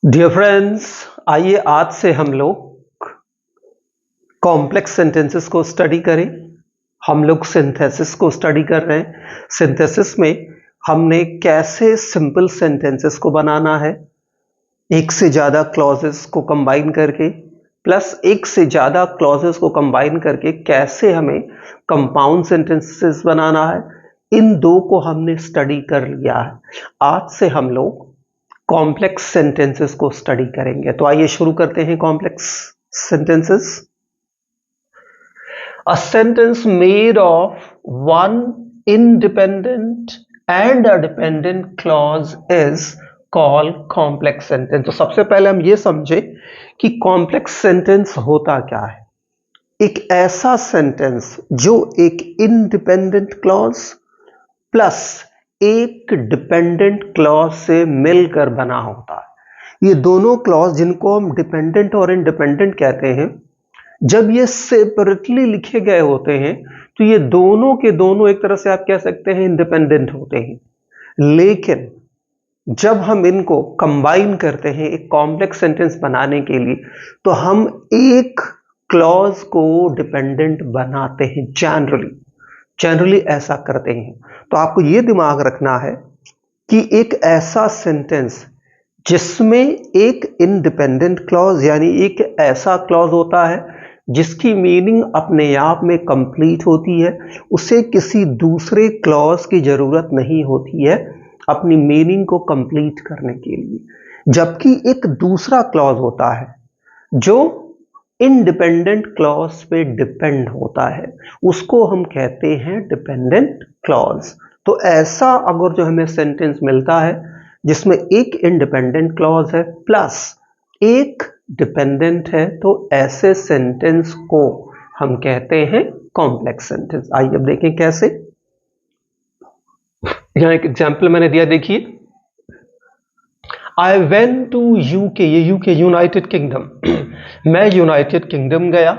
Dear friends, आइए आज से हम लोग कॉम्प्लेक्स सेंटेंसेस को स्टडी करें। हम लोग सिंथेसिस को स्टडी कर रहे हैं। सिंथेसिस में हमने कैसे सिंपल सेंटेंसेस को बनाना है, एक से ज़्यादा क्लॉजेस को कंबाइन करके, प्लस एक से ज़्यादा क्लॉजेस को कंबाइन करके कैसे हमें कंपाउंड सेंटेंसेस बनाना है, इन दो को हमने स्टडी कर लिया है। आज से हम लोग कॉम्प्लेक्स सेंटेंसेस को स्टडी करेंगे। तो आइए शुरू करते हैं complex sentences. A sentence made of one independent and a dependent clause is called complex sentence. तो सबसे पहले हम ये समझे कि कॉम्प्लेक्स सेंटेंस होता क्या है। एक ऐसा सेंटेंस जो एक इंडिपेंडेंट क्लॉज प्लस एक डिपेंडेंट क्लॉज से मिलकर बना होता है। ये दोनों क्लॉज जिनको हम डिपेंडेंट और इंडिपेंडेंट कहते हैं, जब ये सेपरेटली लिखे गए होते हैं तो ये दोनों के दोनों एक तरह से आप कह सकते हैं इंडिपेंडेंट होते हैं। लेकिन जब हम इनको कंबाइन करते हैं एक कॉम्प्लेक्स सेंटेंस बनाने के लिए, तो हम एक क्लॉज को डिपेंडेंट बनाते हैं। जनरली ऐसा करते हैं। तो आपको यह दिमाग रखना है कि एक ऐसा सेंटेंस जिसमें एक इंडिपेंडेंट क्लॉज यानी एक ऐसा क्लॉज होता है जिसकी मीनिंग अपने आप में कंप्लीट होती है, उसे किसी दूसरे क्लॉज की जरूरत नहीं होती है अपनी मीनिंग को कंप्लीट करने के लिए। जबकि एक दूसरा क्लॉज होता है जो इंडिपेंडेंट क्लॉज पे डिपेंड होता है, उसको हम कहते हैं डिपेंडेंट क्लॉज। तो ऐसा अगर जो हमें सेंटेंस मिलता है जिसमें एक इंडिपेंडेंट क्लॉज है प्लस एक डिपेंडेंट है, तो ऐसे सेंटेंस को हम कहते हैं कॉम्प्लेक्स सेंटेंस। आइए अब देखें कैसे। यहां एक एग्जाम्पल मैंने दिया, देखिए। आई वेंट टू यूके, ये यूके यूनाइटेड किंगडम, मैं यूनाइटेड किंगडम गया।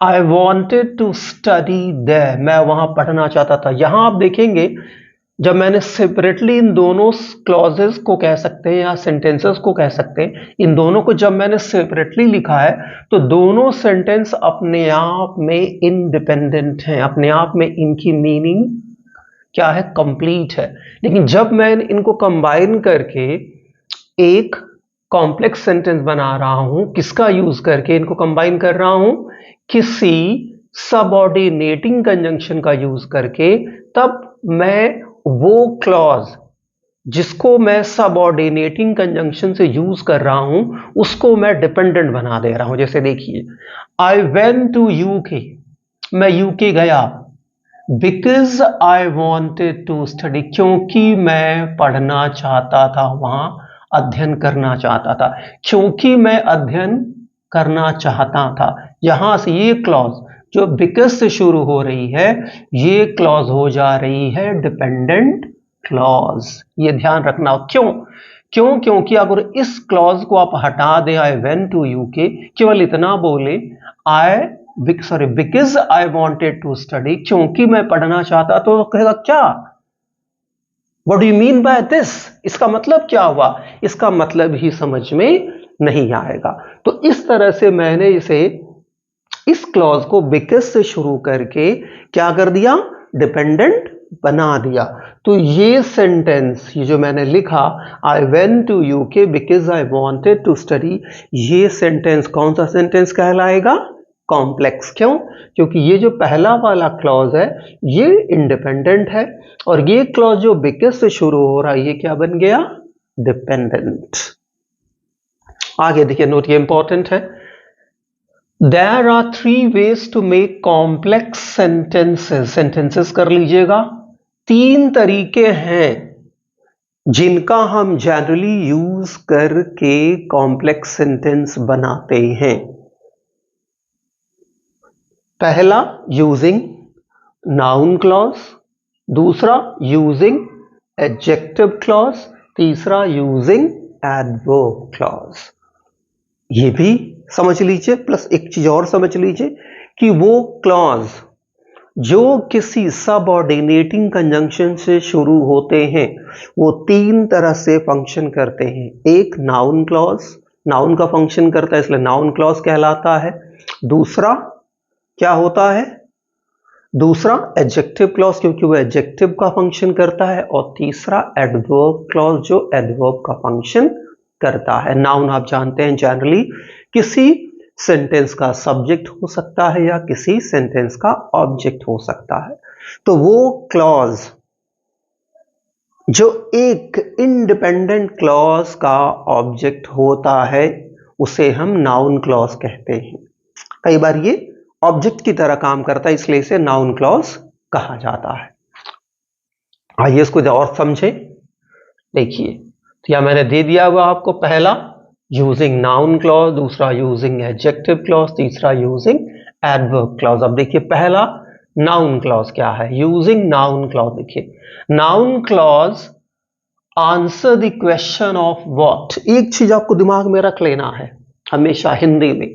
I wanted to study there, मैं वहां पढ़ना चाहता था। यहां आप देखेंगे जब मैंने सेपरेटली इन दोनों क्लॉजेस को कह सकते हैं या सेंटेंसेस को कह सकते हैं, इन दोनों को जब मैंने सेपरेटली लिखा है तो दोनों सेंटेंस अपने आप में इंडिपेंडेंट हैं, अपने आप में इनकी मीनिंग क्या है, कंप्लीट है। लेकिन जब मैं इनको कंबाइन करके एक कॉम्प्लेक्स सेंटेंस बना रहा हूं, किसका यूज करके इनको कंबाइन कर रहा हूं, किसी सबऑर्डिनेटिंग कंजंक्शन का यूज करके, तब मैं वो क्लॉज जिसको मैं सबऑर्डिनेटिंग कंजंक्शन से यूज कर रहा हूं उसको मैं डिपेंडेंट बना दे रहा हूं। जैसे देखिए, आई वेंट टू यूके, मैं यूके गया। Because I wanted to study, क्योंकि मैं पढ़ना चाहता था, वहां अध्ययन करना चाहता था। क्योंकि मैं अध्ययन करना चाहता था, यहां से ये क्लॉज जो बिकॉज से शुरू हो रही है, ये क्लॉज हो जा रही है डिपेंडेंट क्लॉज। ये ध्यान रखना। क्योंकि अगर इस क्लॉज को आप हटा दें, आई वेंट टू यूके, केवल इतना बोले because I wanted to study, क्योंकि मैं पढ़ना चाहता, तो कहेगा क्या, what do you mean by this, इसका मतलब क्या हुआ, इसका मतलब ही समझ में नहीं आएगा। तो इस तरह से मैंने इस क्लॉज को बिकॉज से शुरू करके क्या कर दिया, डिपेंडेंट बना दिया। तो ये सेंटेंस, ये जो मैंने लिखा, I went to UK because I wanted to study, ये सेंटेंस कौन सा सेंटेंस कहलाएगा, कॉम्प्लेक्स। क्यों, क्योंकि ये जो पहला वाला क्लॉज है ये इंडिपेंडेंट है, और ये क्लॉज जो बिकॉज से शुरू हो रहा है ये क्या बन गया, डिपेंडेंट। आगे देखिए, नोट, ये इंपॉर्टेंट है। There are three ways to make complex sentences. Sentences कर लीजिएगा। तीन तरीके हैं जिनका हम जनरली यूज करके कॉम्प्लेक्स सेंटेंस बनाते हैं। पहला, यूजिंग नाउन क्लॉज, दूसरा यूजिंग एडजेक्टिव क्लॉज, तीसरा यूजिंग एडवर्ब क्लॉज। ये भी समझ लीजिए, प्लस एक चीज और समझ लीजिए कि वो क्लॉज जो किसी सबऑर्डिनेटिंग कंजंक्शन से शुरू होते हैं वो तीन तरह से फंक्शन करते हैं। एक नाउन क्लॉज, नाउन का फंक्शन करता है इसलिए नाउन क्लॉज कहलाता है। दूसरा क्या होता है? दूसरा एडजेक्टिव क्लॉज, क्योंकि वो एडजेक्टिव का फंक्शन करता है। और तीसरा एडवर्ब क्लॉज, जो एडवर्ब का फंक्शन करता है। नाउन आप जानते हैं जनरली किसी सेंटेंस का सब्जेक्ट हो सकता है या किसी सेंटेंस का ऑब्जेक्ट हो सकता है। तो वो क्लॉज जो एक इंडिपेंडेंट क्लॉज का ऑब्जेक्ट होता है उसे हम नाउन क्लॉज कहते हैं। कई बार ये ऑब्जेक्ट की तरह काम करता है इसलिए इसे नाउन क्लॉज कहा जाता है। आइए इसको और समझे। देखिए, तो यह मैंने दे दिया हुआ आपको, पहला यूजिंग नाउन क्लॉज, दूसरा यूजिंग एडजेक्टिव क्लॉज, तीसरा यूजिंग एडवर्ब क्लॉज। अब देखिए पहला नाउन क्लॉज क्या है। यूजिंग नाउन क्लॉज, देखिए noun clause answer the question of what. एक चीज आपको दिमाग में रख लेना है हमेशा हिंदी में,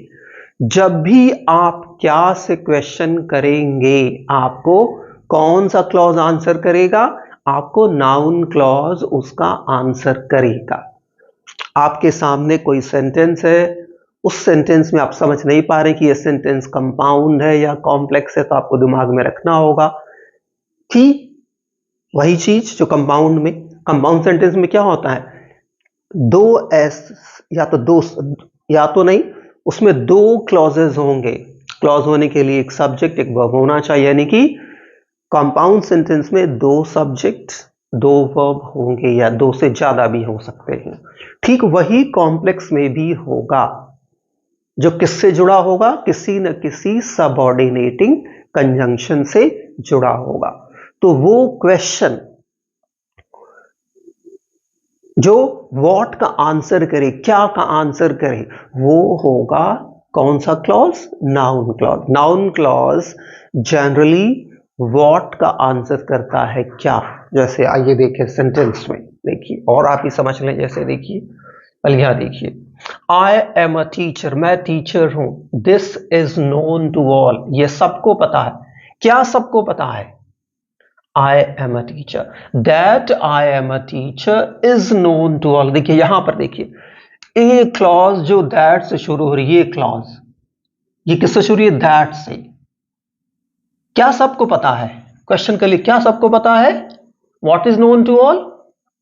जब भी आप क्या से क्वेश्चन करेंगे आपको कौन सा क्लॉज आंसर करेगा? आपको नाउन क्लॉज उसका आंसर करेगा। आपके सामने कोई सेंटेंस है, उस सेंटेंस में आप समझ नहीं पा रहे कि यह सेंटेंस कंपाउंड है या कॉम्प्लेक्स है, तो आपको दिमाग में रखना होगा कि वही चीज जो कंपाउंड में, कंपाउंड सेंटेंस में क्या होता है, दो एस या तो नहीं, उसमें दो क्लॉजेज होंगे। क्लॉज होने के लिए एक सब्जेक्ट एक वर्ब होना चाहिए, यानी कि कंपाउंड सेंटेंस में दो सब्जेक्ट दो वर्ब होंगे या दो से ज्यादा भी हो सकते हैं। ठीक वही कॉम्प्लेक्स में भी होगा, जो किससे जुड़ा होगा? किसी न किसी सबऑर्डिनेटिंग कंजंक्शन से जुड़ा होगा। तो वो क्वेश्चन जो व्हाट का आंसर करे, क्या का आंसर करे, वो होगा कौन सा clause? Noun clause. Noun clause generally what का आंसर करता है क्या। जैसे आइए देखें सेंटेंस में, देखिए और आप ही समझ लें। जैसे देखिए पहले यहां देखिए, आई एम अ टीचर, मैं टीचर हूं। This is known to all, ये सबको पता है। क्या सबको पता है? I am a teacher. That I am a teacher is known to all. देखिए यहां पर देखिए ये क्लॉज जो दैट से शुरू हो रही है, ये क्लॉज ये किससे शुरू है? दैट से। क्या सबको पता है? क्वेश्चन के लिए क्या सबको पता है? What is known to all?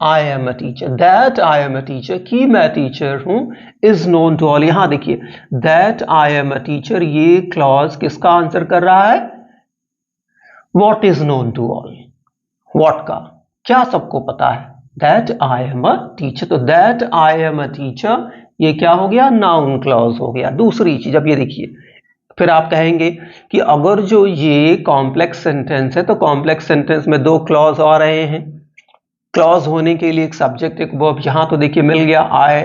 I am a teacher. That I am a teacher, कि मैं टीचर हूं, is known to all। यहां देखिए that I am a teacher, ये क्लॉज किसका आंसर कर रहा है? What is known to all? What का, क्या सबको पता है? That I am a teacher. तो that I am a teacher ये क्या हो गया? नाउन क्लॉज हो गया। दूसरी चीज, अब ये देखिए, फिर आप कहेंगे कि अगर जो ये कॉम्प्लेक्स सेंटेंस है तो कॉम्प्लेक्स सेंटेंस में दो क्लॉज आ रहे हैं। क्लॉज होने के लिए एक सब्जेक्ट एक वर्ब, यहां तो देखिए मिल गया आई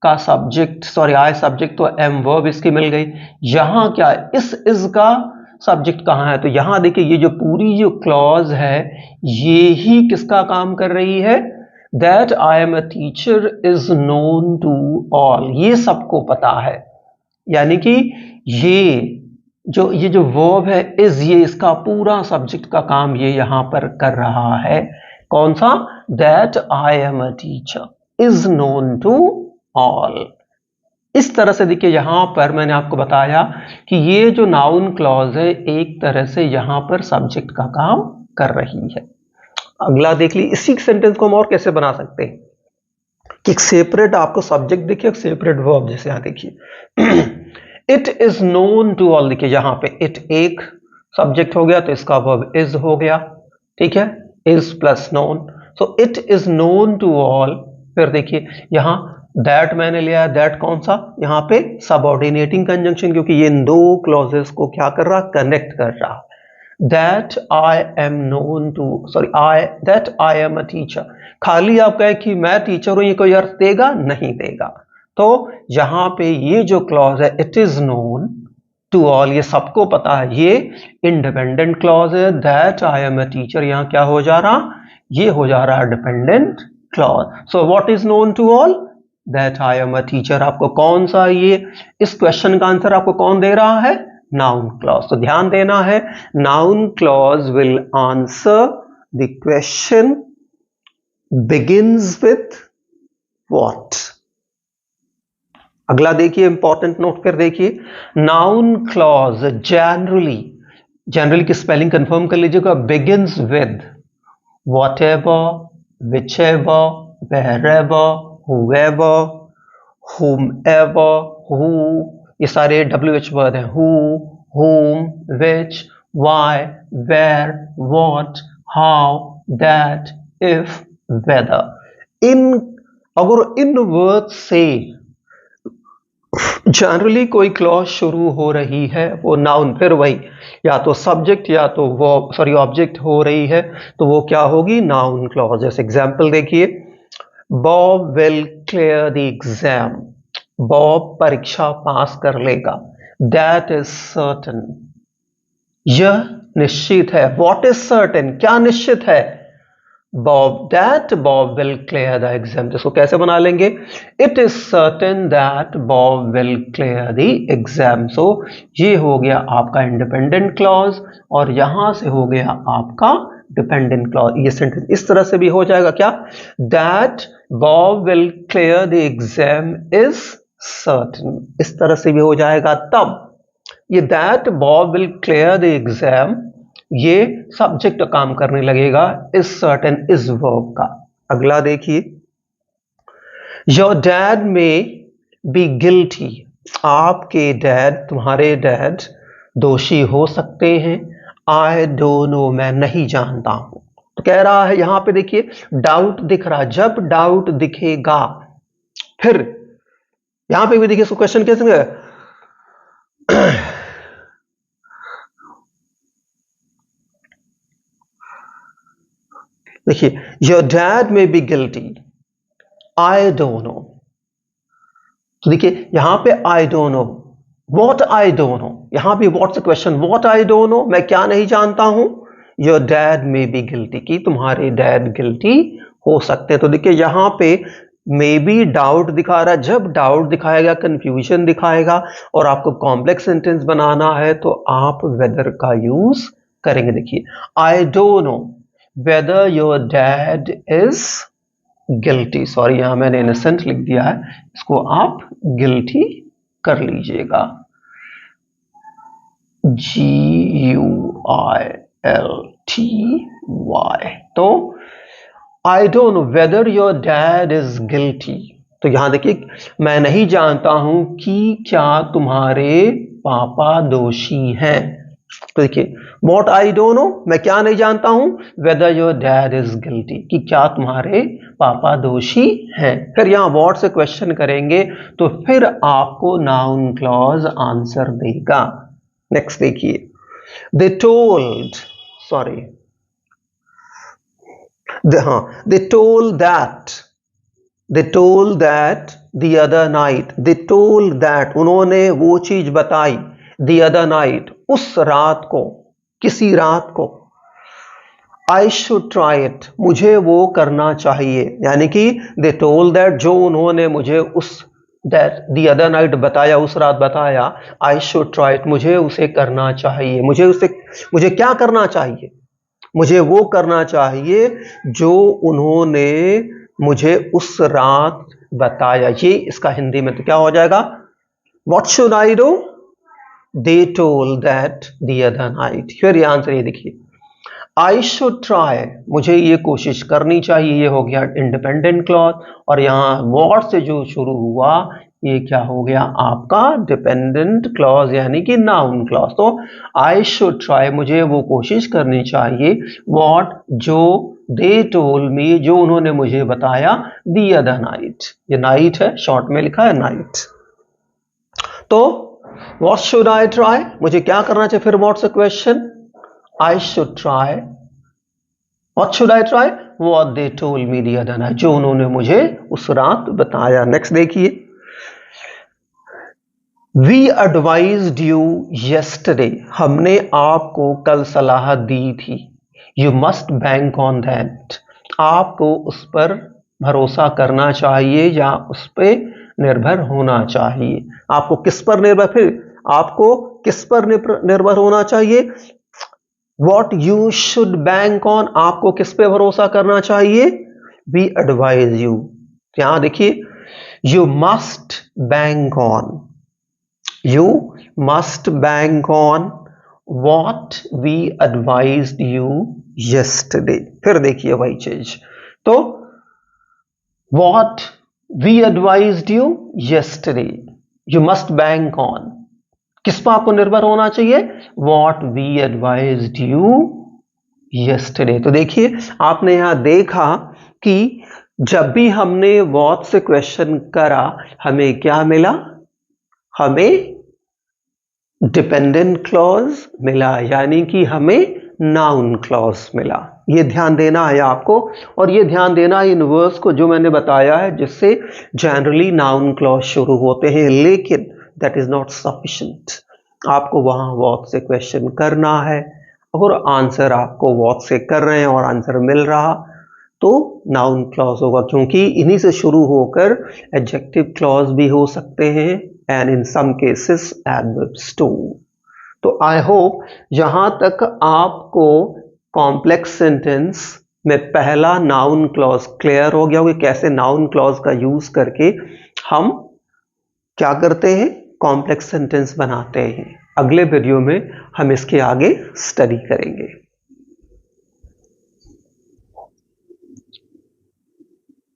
का सब्जेक्ट, सॉरी आई सब्जेक्ट तो एम वर्ब इसकी मिल गई। यहां क्या इस का सब्जेक्ट कहां है? तो यहां देखिए ये जो पूरी जो क्लॉज है ये ही किसका काम कर रही है? That I am a teacher is known to all, ये सबको पता है। यानी कि ये जो वर्ब है इज, ये इसका पूरा सब्जेक्ट का काम ये यहां पर कर रहा है। कौन सा? That I am a teacher is known to all. इस तरह से देखिए यहां पर मैंने आपको बताया कि ये जो नाउन क्लॉज है एक तरह से यहां पर सब्जेक्ट का काम कर रही है। अगला देख ली, इसी सेंटेंस को हम और कैसे बना सकते हैं कि एक सेपरेट आपको सब्जेक्ट देखिए, एक सेपरेट वर्ब। जैसे यहां देखिए it is known to all, देखिए यहां पे इट एक सब्जेक्ट हो गया तो इसका वर्ब इज हो गया, ठीक है, is plus known. So it is known to all. फिर देखिए यहां दैट मैंने लिया, दैट कौन सा? यहां पे सबऑर्डिनेटिंग कंजंक्शन, क्योंकि ये इन दो क्लॉजेस को क्या कर रहा? कनेक्ट कर रहा। That I am known to, sorry that I am a teacher. खाली आप कहें कि मैं टीचर हूं, ये कोई अर्थ देगा? नहीं देगा। तो यहां पे ये जो क्लॉज है it is known to all, ये सबको पता है, ये इंडिपेंडेंट क्लॉज है। That I am a teacher यहां क्या हो जा रहा? ये हो जा रहा है dependent clause. So what is known to all? That I am a teacher. आपको कौन सा ये इस क्वेश्चन का आंसर आपको कौन दे रहा है? noun clause. तो ध्यान देना है, noun clause will answer the question begins with what. अगला देखिए, इंपॉर्टेंट नोट कर देखिए, नाउन क्लॉज जनरली की स्पेलिंग कंफर्म कर लीजिएगा, begins with whatever, whichever, wherever, whoever, whomever, who, ये सारे WH वर्ड हैं, who, whom, which, why, where, what, how, that, if, whether. अगर इन वर्ड से जनरली कोई क्लॉज शुरू हो रही है, वो नाउन, फिर वही या तो सब्जेक्ट या तो वो ऑब्जेक्ट हो रही है, तो वो क्या होगी, नाउन क्लॉज. जैसे एग्जांपल देखिए, Bob will clear the exam, Bob परीक्षा पास कर लेगा. दैट इज सर्टेन, यह निश्चित है. व्हाट इज सर्टेन, क्या निश्चित है, Bob will clear the exam. इसको कैसे बना लेंगे, it is certain that Bob will clear the exam. So ये हो गया आपका इंडिपेंडेंट क्लॉज और यहां से हो गया आपका डिपेंडेंट क्लॉज. ये सेंटेंस इस तरह से भी हो जाएगा, क्या, that Bob will clear the exam is certain, इस तरह से भी हो जाएगा. तब ये that Bob will clear the exam, ये सब्जेक्ट काम करने लगेगा इस सर्टेन इस वर्ब का. अगला देखिए, योर डैड में बी गिल्टी, आपके डैड, तुम्हारे डैड दोषी हो सकते हैं. आई डोंट नो, मैं नहीं जानता हूं. तो कह रहा है यहां पे देखिए, डाउट दिख रहा है. जब डाउट दिखेगा, फिर यहां पे भी देखिए इसको क्वेश्चन कैसे देखिए, योर डैड में be guilty, I don't know. तो देखिए यहां पे I don't know, what I don't know, यहां भी what's a question, what I don't know, मैं क्या नहीं जानता हूं. योर डैड में बी गिल्टी, कि तुम्हारे डैड गिल्टी हो सकते हैं. तो देखिए यहां पे मे बी डाउट दिखा रहा है. जब डाउट दिखाएगा, कंफ्यूजन दिखाएगा और आपको कॉम्प्लेक्स सेंटेंस बनाना है, तो आप वेदर का यूज करेंगे. देखिए, I don't know whether your dad is guilty, sorry यहां मैंने innocent लिख दिया है, इसको आप guilty कर लीजिएगा, GUILTY. तो I don't know whether your dad is guilty. तो यहां देखिए, मैं नहीं जानता हूं कि क्या तुम्हारे पापा दोषी हैं. तो देखिए, What I don't know, मैं क्या नहीं जानता हूं, whether your dad is guilty, कि क्या तुम्हारे पापा दोषी हैं. फिर यहां what से क्वेश्चन करेंगे, तो फिर आपको नाउन क्लॉज आंसर देगा. नेक्स्ट देखिए, they told the other night, they told that, उन्होंने वो चीज बताई, the other night, उस रात को, किसी रात को, I should try it, मुझे वो करना चाहिए. यानी कि they told that, जो उन्होंने मुझे उस that the other night बताया, उस रात बताया, I should try it, मुझे उसे करना चाहिए. मुझे क्या करना चाहिए, मुझे वो करना चाहिए जो उन्होंने मुझे उस रात बताया. ये इसका हिंदी में तो क्या हो जाएगा, What should I do? They told that the other night. फिर ये आंसर ये देखिए, I should try, मुझे ये कोशिश करनी चाहिए, ये हो गया इंडिपेंडेंट क्लॉज. और यहाँ what से जो शुरू हुआ, ये क्या हो गया आपका डिपेंडेंट क्लॉज, यानी कि नाउन क्लॉज. तो I should try, मुझे वो कोशिश करनी चाहिए. What, जो, they told me, जो उन्होंने मुझे बताया, the other night, ये नाइट है, शॉर्ट में लिखा है नाइट. तो What should I try, मुझे क्या करना चाहिए. फिर what's the question, I should try. What should I try? What they told me the other night, जो उन्होंने मुझे उस रात बताया. नेक्स्ट देखिए, We advised you yesterday, हमने आपको कल सलाह दी थी. You must bank on that, आपको उस पर भरोसा करना चाहिए या उस पर निर्भर होना चाहिए. आपको किस पर निर्भर, फिर आपको किस पर निर्भर होना चाहिए? What you should bank on, आपको किस पे भरोसा करना चाहिए? We advise you, यहां देखिए, you must bank on, you must bank on what we advised you yesterday. फिर देखिए वही चीज, तो what we advised you yesterday, you must bank on, किस पर आपको निर्भर होना चाहिए? What we advised you yesterday. तो देखिए आपने यहां देखा कि जब भी हमने what से क्वेश्चन करा हमें क्या मिला? हमें डिपेंडेंट क्लॉज मिला, यानी कि हमें नाउन क्लॉज मिला। ये ध्यान देना है आपको, और ये ध्यान देना है इन वर्ड्स को जो मैंने बताया है, जिससे जनरली नाउन क्लॉज शुरू होते हैं, लेकिन दैट इज नॉट सफिशिएंट। आपको वहां व्हाट से क्वेश्चन करना है और आंसर आपको व्हाट से कर रहे हैं और आंसर मिल रहा, तो नाउन क्लॉज होगा, क्योंकि इन्हीं से शुरू होकर एडजेक्टिव क्लॉज भी हो सकते हैं, and in some cases adverbs too. तो आई होप यहां तक आपको कॉम्प्लेक्स सेंटेंस में पहला नाउन क्लॉज क्लियर हो गया होगा, कैसे नाउन क्लॉज का यूज करके हम क्या करते हैं, कॉम्प्लेक्स सेंटेंस बनाते हैं। अगले वीडियो में हम इसके आगे स्टडी करेंगे।